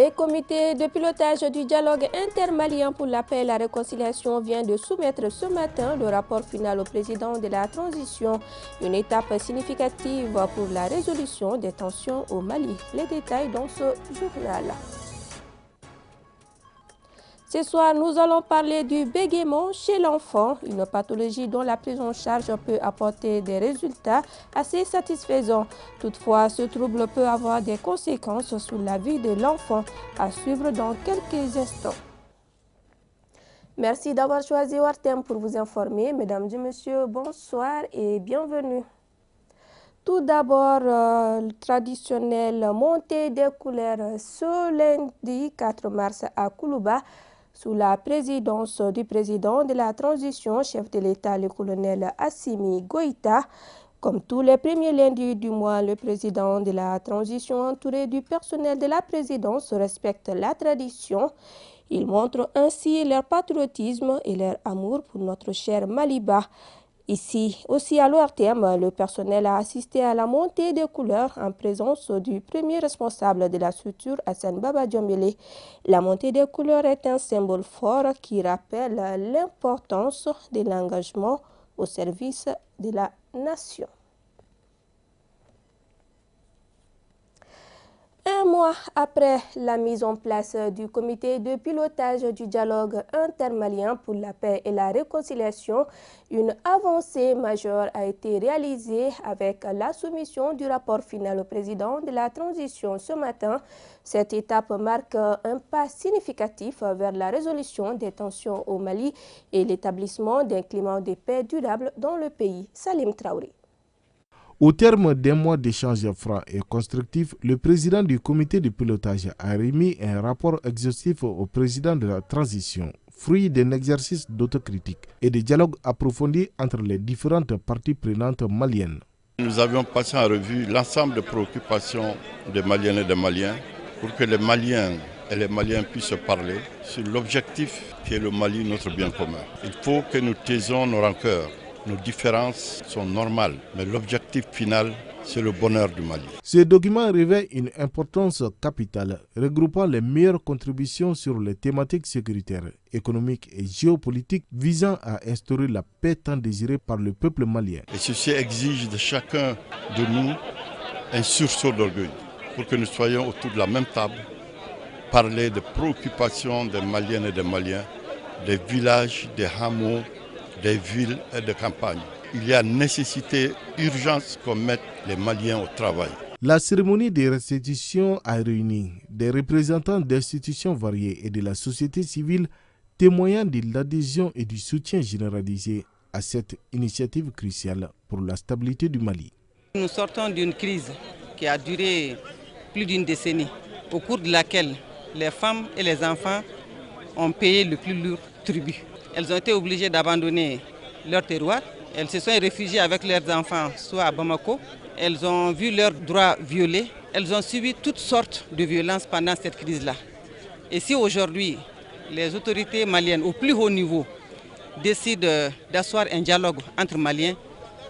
Le comité de pilotage du dialogue intermalien pour la paix et la réconciliation vient de soumettre ce matin le rapport final au président de la transition, une étape significative pour la résolution des tensions au Mali. Les détails dans ce journal. Ce soir, nous allons parler du bégaiement chez l'enfant, une pathologie dont la prise en charge peut apporter des résultats assez satisfaisants. Toutefois, ce trouble peut avoir des conséquences sur la vie de l'enfant. À suivre dans quelques instants. Merci d'avoir choisi Wartem pour vous informer. Mesdames et messieurs, bonsoir et bienvenue. Tout d'abord, traditionnelle montée des couleurs ce lundi 4 mars à Koulouba, sous la présidence du président de la transition, chef de l'État, le colonel Assimi Goïta. Comme tous les premiers lundis du mois, le président de la transition, entouré du personnel de la présidence, respecte la tradition. Ils montrent ainsi leur patriotisme et leur amour pour notre cher Maliba. Ici, aussi à l'ORTM, le personnel a assisté à la montée des couleurs en présence du premier responsable de la structure, Hassan Baba Diombele. La montée des couleurs est un symbole fort qui rappelle l'importance de l'engagement au service de la nation. Un mois après la mise en place du comité de pilotage du dialogue intermalien pour la paix et la réconciliation, une avancée majeure a été réalisée avec la soumission du rapport final au président de la transition ce matin. Cette étape marque un pas significatif vers la résolution des tensions au Mali et l'établissement d'un climat de paix durable dans le pays. Salim Traoré. Au terme d'un mois d'échanges francs et constructifs, le président du comité de pilotage a remis un rapport exhaustif au président de la transition, fruit d'un exercice d'autocritique et de dialogue approfondi entre les différentes parties prenantes maliennes. Nous avions passé en revue l'ensemble des préoccupations des Maliennes et des Maliens pour que les Maliens et les Maliens puissent parler sur l'objectif qui est le Mali, notre bien commun. Il faut que nous taisons nos rancœurs. Nos différences sont normales, mais l'objectif final, c'est le bonheur du Mali. Ce document révèle une importance capitale, regroupant les meilleures contributions sur les thématiques sécuritaires, économiques et géopolitiques visant à instaurer la paix tant désirée par le peuple malien. Et ceci exige de chacun de nous un sursaut d'orgueil pour que nous soyons autour de la même table, parler des préoccupations des Maliennes et des Maliens, des villages, des hameaux, des villes et des campagnes. Il y a nécessité, urgence qu'on mette les Maliens au travail. La cérémonie de restitution a réuni des représentants d'institutions variées et de la société civile témoignant de l'adhésion et du soutien généralisé à cette initiative cruciale pour la stabilité du Mali. Nous sortons d'une crise qui a duré plus d'une décennie, au cours de laquelle les femmes et les enfants ont payé le plus lourd tribut. Elles ont été obligées d'abandonner leur terroir. Elles se sont réfugiées avec leurs enfants, soit à Bamako. Elles ont vu leurs droits violés. Elles ont subi toutes sortes de violences pendant cette crise-là. Et si aujourd'hui, les autorités maliennes au plus haut niveau décident d'asseoir un dialogue entre Maliens,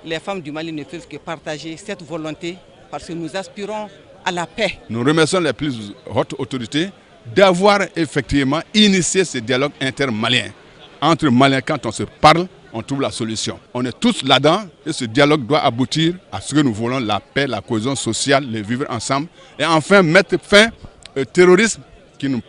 les femmes du Mali ne peuvent que partager cette volonté parce que nous aspirons à la paix. Nous remercions les plus hautes autorités d'avoir effectivement initié ce dialogue intermalien. Entre Maliens, quand on se parle, on trouve la solution. On est tous là-dedans et ce dialogue doit aboutir à ce que nous voulons, la paix, la cohésion sociale, le vivre ensemble et enfin mettre fin au terrorisme qui nous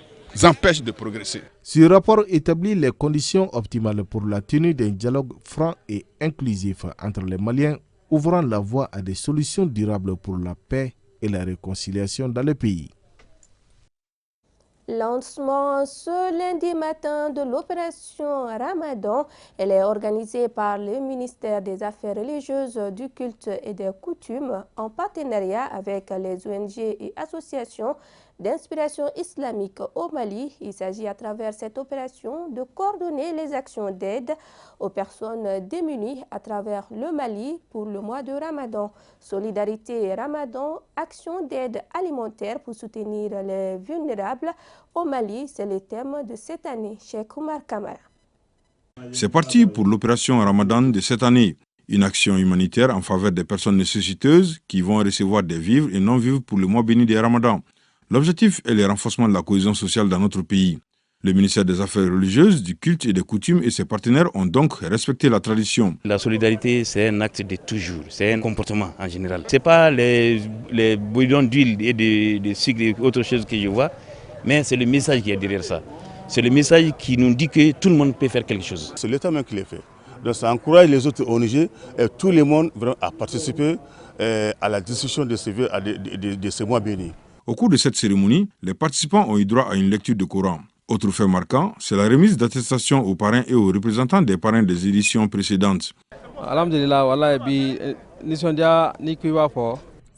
empêche de progresser. Ce rapport établit les conditions optimales pour la tenue d'un dialogue franc et inclusif entre les Maliens, ouvrant la voie à des solutions durables pour la paix et la réconciliation dans le pays. Lancement ce lundi matin de l'opération Ramadan. Elle est organisée par le ministère des Affaires religieuses, du culte et des coutumes en partenariat avec les ONG et associations d'inspiration islamique au Mali. Il s'agit à travers cette opération de coordonner les actions d'aide aux personnes démunies à travers le Mali pour le mois de Ramadan. Solidarité et Ramadan, action d'aide alimentaire pour soutenir les vulnérables au Mali, c'est le thème de cette année. Cheikh Oumar Kamara. C'est parti pour l'opération Ramadan de cette année. Une action humanitaire en faveur des personnes nécessiteuses qui vont recevoir des vivres et non-vivres pour le mois béni de Ramadan. L'objectif est le renforcement de la cohésion sociale dans notre pays. Le ministère des Affaires religieuses, du culte et des coutumes et ses partenaires ont donc respecté la tradition. La solidarité, c'est un acte de toujours, c'est un comportement en général. Ce n'est pas les bouillons d'huile et de sucre et autre chose que je vois, mais c'est le message qui est derrière ça. C'est le message qui nous dit que tout le monde peut faire quelque chose. C'est l'État même qui le fait. Donc ça encourage les autres ONG et tout le monde à participer à la discussion de ces mois bénis. Au cours de cette cérémonie, les participants ont eu droit à une lecture du Coran. Autre fait marquant, c'est la remise d'attestations aux parrains et aux représentants des parrains des éditions précédentes.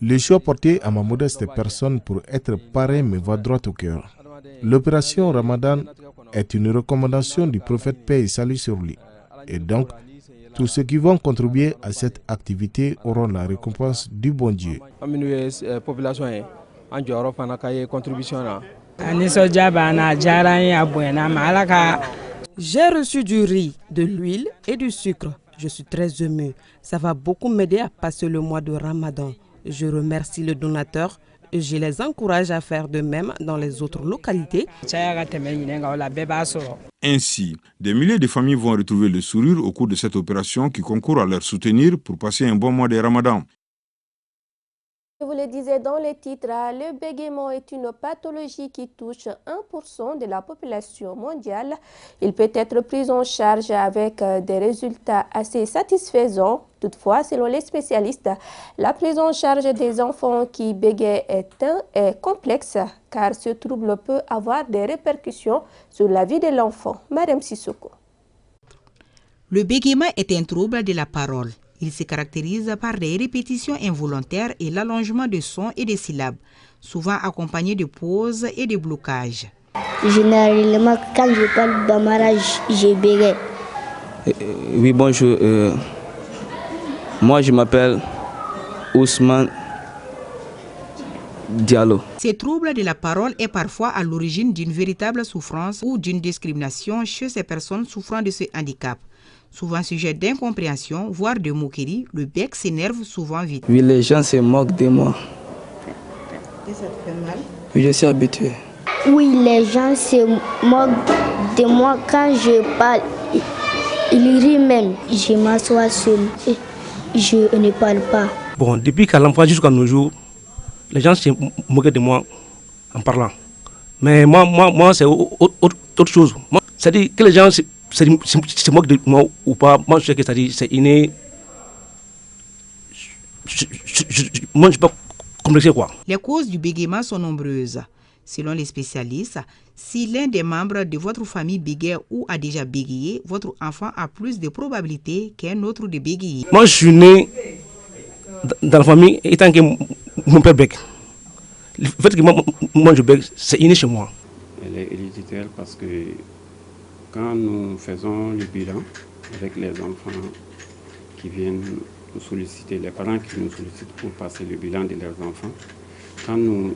Le choix porté à ma modeste personne pour être parrain me va droit au cœur. L'opération Ramadan est une recommandation du prophète paix et salut sur lui. Et donc, tous ceux qui vont contribuer à cette activité auront la récompense du bon Dieu. J'ai reçu du riz, de l'huile et du sucre. Je suis très ému. Ça va beaucoup m'aider à passer le mois de Ramadan. Je remercie le donateur et je les encourage à faire de même dans les autres localités. Ainsi, des milliers de familles vont retrouver le sourire au cours de cette opération qui concourt à leur soutenir pour passer un bon mois de Ramadan. Je vous le disais dans les titres, le bégaiement est une pathologie qui touche 1% de la population mondiale. Il peut être pris en charge avec des résultats assez satisfaisants. Toutefois, selon les spécialistes, la prise en charge des enfants qui bégayent est complexe car ce trouble peut avoir des répercussions sur la vie de l'enfant. Madame Sissoko. Le bégaiement est un trouble de la parole. Il se caractérise par des répétitions involontaires et l'allongement de sons et de syllabes, souvent accompagnés de pauses et de blocages. Généralement, quand je parle bambara, je bégaye. Oui, bonjour. Moi, je m'appelle Ousmane Diallo. Ce trouble de la parole est parfois à l'origine d'une véritable souffrance ou d'une discrimination chez ces personnes souffrant de ce handicap. Souvent sujet d'incompréhension, voire de moquerie, le bec s'énerve souvent vite. Oui, les gens se moquent de moi. Et ça te fait mal? Oui, je suis habitué. Oui, les gens se moquent de moi quand je parle. Ils rient même. Je m'assois seul et je ne parle pas. Bon, depuis qu'à l'enfant jusqu'à nos jours, les gens se moquent de moi en parlant. Mais moi c'est autre chose. C'est-à-dire que les gens se moquent de moi ou pas. Moi, je sais que c'est inné. Moi, je ne suis pas complexé, quoi. Les causes du bégaiement sont nombreuses. Selon les spécialistes, si l'un des membres de votre famille bégaye ou a déjà bégayé, votre enfant a plus de probabilités qu'un autre de bégayer. Moi, je suis né dans la famille étant que mon père bégaye. Le fait que moi je bégaye, c'est inné chez moi. Elle est héréditaire parce que quand nous faisons le bilan avec les enfants qui viennent nous solliciter, les parents qui nous sollicitent pour passer le bilan de leurs enfants, quand nous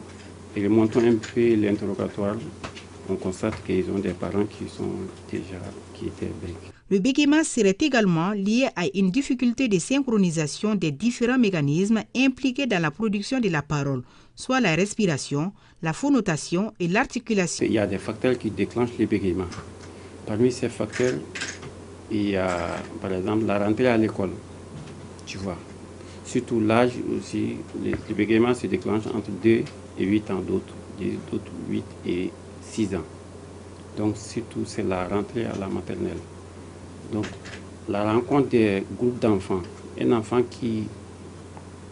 remontons un peu l'interrogatoire, on constate qu'ils ont des parents qui étaient bègues. Le bégaiement serait également lié à une difficulté de synchronisation des différents mécanismes impliqués dans la production de la parole, soit la respiration, la phonotation et l'articulation. Il y a des facteurs qui déclenchent le bégaiement. Parmi ces facteurs, il y a par exemple la rentrée à l'école, tu vois. Surtout l'âge aussi, le bégaiement se déclenche entre 2 et 8 ans, d'autres 8 et 6 ans. Donc surtout c'est la rentrée à la maternelle. Donc la rencontre des groupes d'enfants, un enfant qui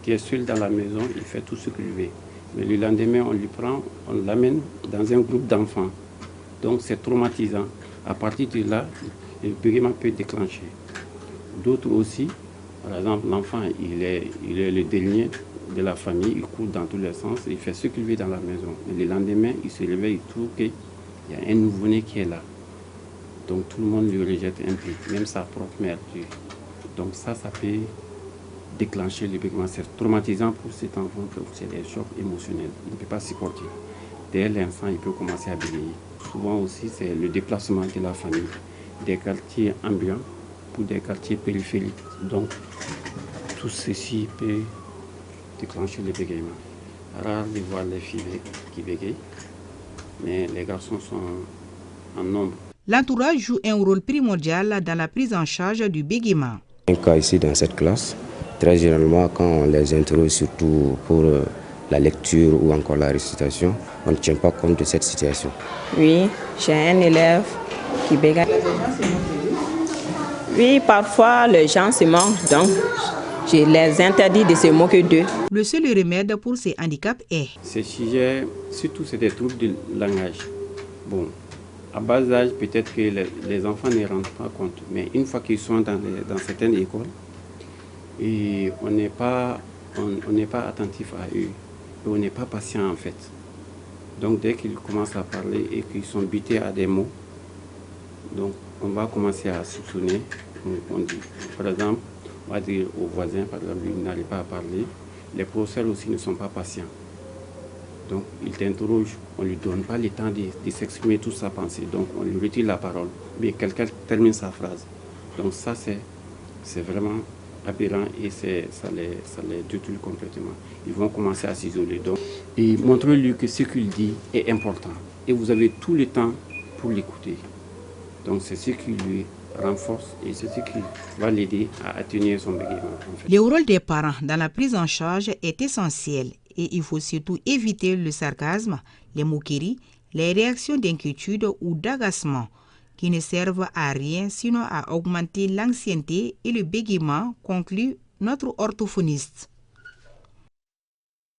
est seul dans la maison, il fait tout ce qu'il veut. Mais le lendemain on lui prend, on l'amène dans un groupe d'enfants. Donc c'est traumatisant. À partir de là, le bégaiement peut déclencher. D'autres aussi, par exemple, l'enfant, il est le dernier de la famille, il court dans tous les sens, il fait ce qu'il veut dans la maison. Mais le lendemain, il se réveille, il trouve qu'il y a un nouveau-né qui est là. Donc tout le monde le rejette un peu, même sa propre mère. Donc ça peut déclencher le bégaiement. C'est traumatisant pour cet enfant, c'est des chocs émotionnels. Il ne peut pas supporter. Dès l'instant, il peut commencer à bégayer. Souvent aussi, c'est le déplacement de la famille, des quartiers ambiants pour des quartiers périphériques. Donc, tout ceci peut déclencher le bégaiement. rare de voir les filles qui bégayent, mais les garçons sont en nombre. L'entourage joue un rôle primordial dans la prise en charge du bégaiement. Un cas ici dans cette classe, très généralement quand on les interroge surtout pour la lecture ou encore la récitation, on ne tient pas compte de cette situation. Oui, j'ai un élève qui bégaye. Oui, parfois les gens se moquent, donc je les interdis de se moquer d'eux. Le seul remède pour ces handicaps est... Ces sujets, surtout c'est des troubles de langage. Bon, à bas âge, peut-être que les enfants ne rendent pas compte, mais une fois qu'ils sont dans certaines écoles, et on n'est pas attentif à eux, et on n'est pas patient en fait. Donc dès qu'ils commencent à parler et qu'ils sont butés à des mots, donc on va commencer à soupçonner. On dit, par exemple, on va dire aux voisins, par exemple, ils n'arrivent pas à parler. Les professeurs aussi ne sont pas patients. Donc ils t'interrogent, on ne lui donne pas le temps de s'exprimer toute sa pensée. Donc on lui retire la parole, mais quelqu'un termine sa phrase. Donc ça c'est vraiment aberrant et ça les détruit complètement. Ils vont commencer à s'isoler. Donc, et montrez-lui que ce qu'il dit est important. Et vous avez tout le temps pour l'écouter. Donc c'est ce qui lui renforce et c'est ce qui va l'aider à atténuer son bégaiement. En fait. Le rôle des parents dans la prise en charge est essentiel et il faut surtout éviter le sarcasme, les moqueries, les réactions d'inquiétude ou d'agacement qui ne servent à rien sinon à augmenter l'anxiété et le bégaiement, conclut notre orthophoniste.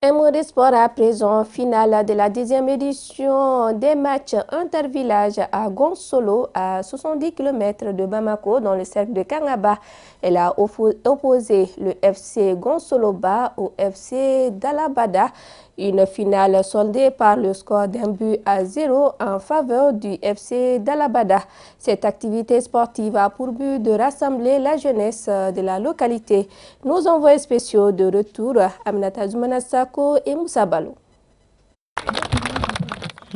Un mot de sport à présent, finale de la 10e édition des matchs intervillages à Gonsolo, à 70 km de Bamako, dans le cercle de Kangaba. Elle a opposé le FC Gonsolo-Ba au FC d'Alabada. Une finale soldée par le score d'1-0 en faveur du FC d'Alabada. Cette activité sportive a pour but de rassembler la jeunesse de la localité. Nos envoyés spéciaux de retour, Aminata Zoumanasako et Moussa Balo.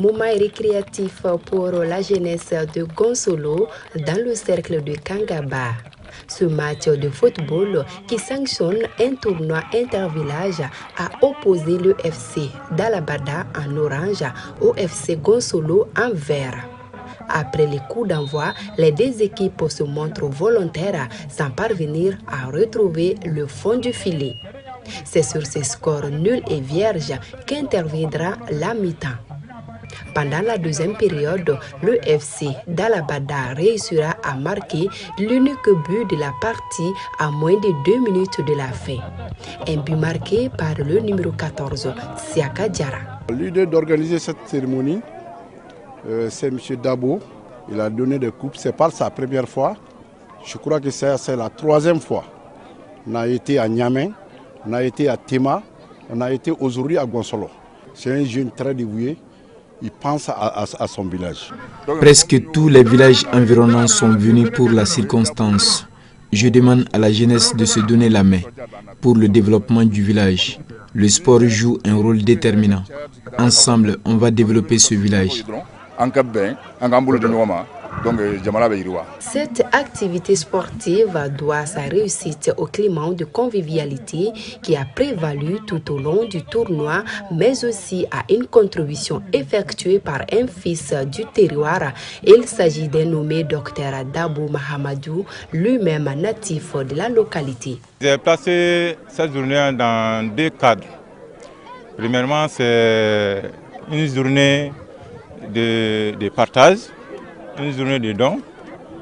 Moment récréatif pour la jeunesse de Gonsolo dans le cercle de Kangaba. Ce match de football qui sanctionne un tournoi intervillage a opposé le FC d'Alabada en orange au FC Gonsolo en vert. Après les coups d'envoi, les deux équipes se montrent volontaires sans parvenir à retrouver le fond du filet. C'est sur ces scores nuls et vierges qu'interviendra la mi-temps. Pendant la deuxième période, le FC d'Alabada réussira à marquer l'unique but de la partie à moins de 2 minutes de la fin. Un but marqué par le numéro 14, Siaka Diarra. L'idée d'organiser cette cérémonie, c'est M. Dabo. Il a donné des coupes. Ce n'est pas sa première fois. Je crois que c'est la 3e fois. On a été à Niamey, on a été à Tema, on a été aujourd'hui à Gonsolo. C'est un jeune très dévoué. Il pense à son village. Presque tous les villages environnants sont venus pour la circonstance. Je demande à la jeunesse de se donner la main pour le développement du village. Le sport joue un rôle déterminant. Ensemble, on va développer ce village. Cette activité sportive doit sa réussite au climat de convivialité qui a prévalu tout au long du tournoi, mais aussi à une contribution effectuée par un fils du terroir. Il s'agit d'un nommé Dr Dabo Mahamadou, lui-même natif de la localité. J'ai placé cette journée dans 2 cadres. Premièrement, c'est une journée de partage, une journée de dons,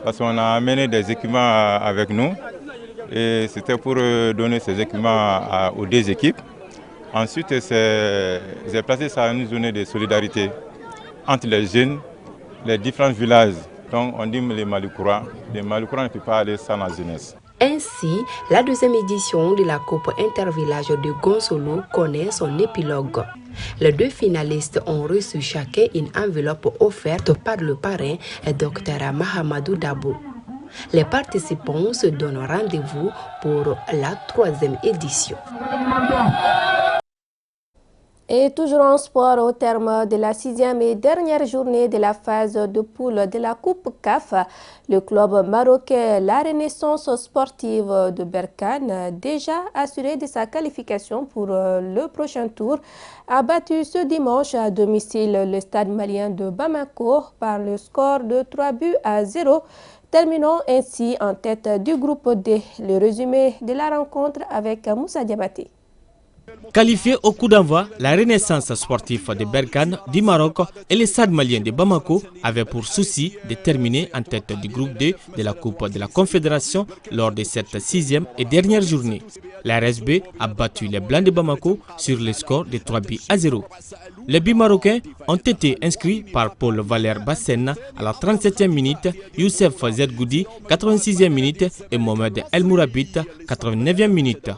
parce qu'on a amené des équipements avec nous et c'était pour donner ces équipements aux 2 équipes. Ensuite, j'ai placé ça une journée de solidarité entre les jeunes, les différents villages. Donc on dit les Malikoura. Les Malikoura ne peuvent pas aller sans la jeunesse. Ainsi, la 2e édition de la Coupe Intervillage de Gonsolo connaît son épilogue. Les 2 finalistes ont reçu chacun une enveloppe offerte par le parrain, Dr Mahamadou Dabo. Les participants se donnent rendez-vous pour la 3e édition. Et toujours en sport, au terme de la 6e et dernière journée de la phase de poule de la Coupe CAF, le club marocain La Renaissance sportive de Berkane, déjà assuré de sa qualification pour le prochain tour, a battu ce dimanche à domicile le stade malien de Bamako par le score de 3-0, terminant ainsi en tête du groupe D. Le résumé de la rencontre avec Moussa Diabaté. Qualifié au coup d'envoi, la Renaissance sportive de Berkane du Maroc et le stade malien de Bamako avaient pour souci de terminer en tête du groupe D de la Coupe de la Confédération lors de cette 6e et dernière journée. La RSB a battu les Blancs de Bamako sur le score de 3-0. Les buts marocains ont été inscrits par Paul Valère Bassène à la 37e minute, Youssef Zedgoudi 86e minute et Mohamed El Mourabit 89e minute.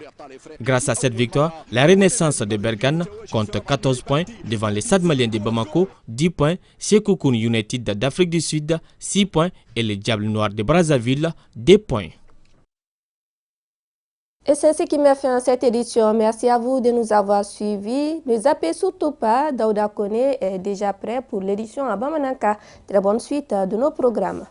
Grâce à cette victoire, la Renaissance de Berkane compte 14 points devant les stades maliens de Bamako, 10 points, Sekoukoun United d'Afrique du Sud, 6 points et les Diables Noirs de Brazzaville, 2 points. Et c'est ce qui m'a fait en cette édition. Merci à vous de nous avoir suivis. Ne zappez surtout pas, Daouda Koné est déjà prêt pour l'édition à Bamananka. Très bonne suite de nos programmes.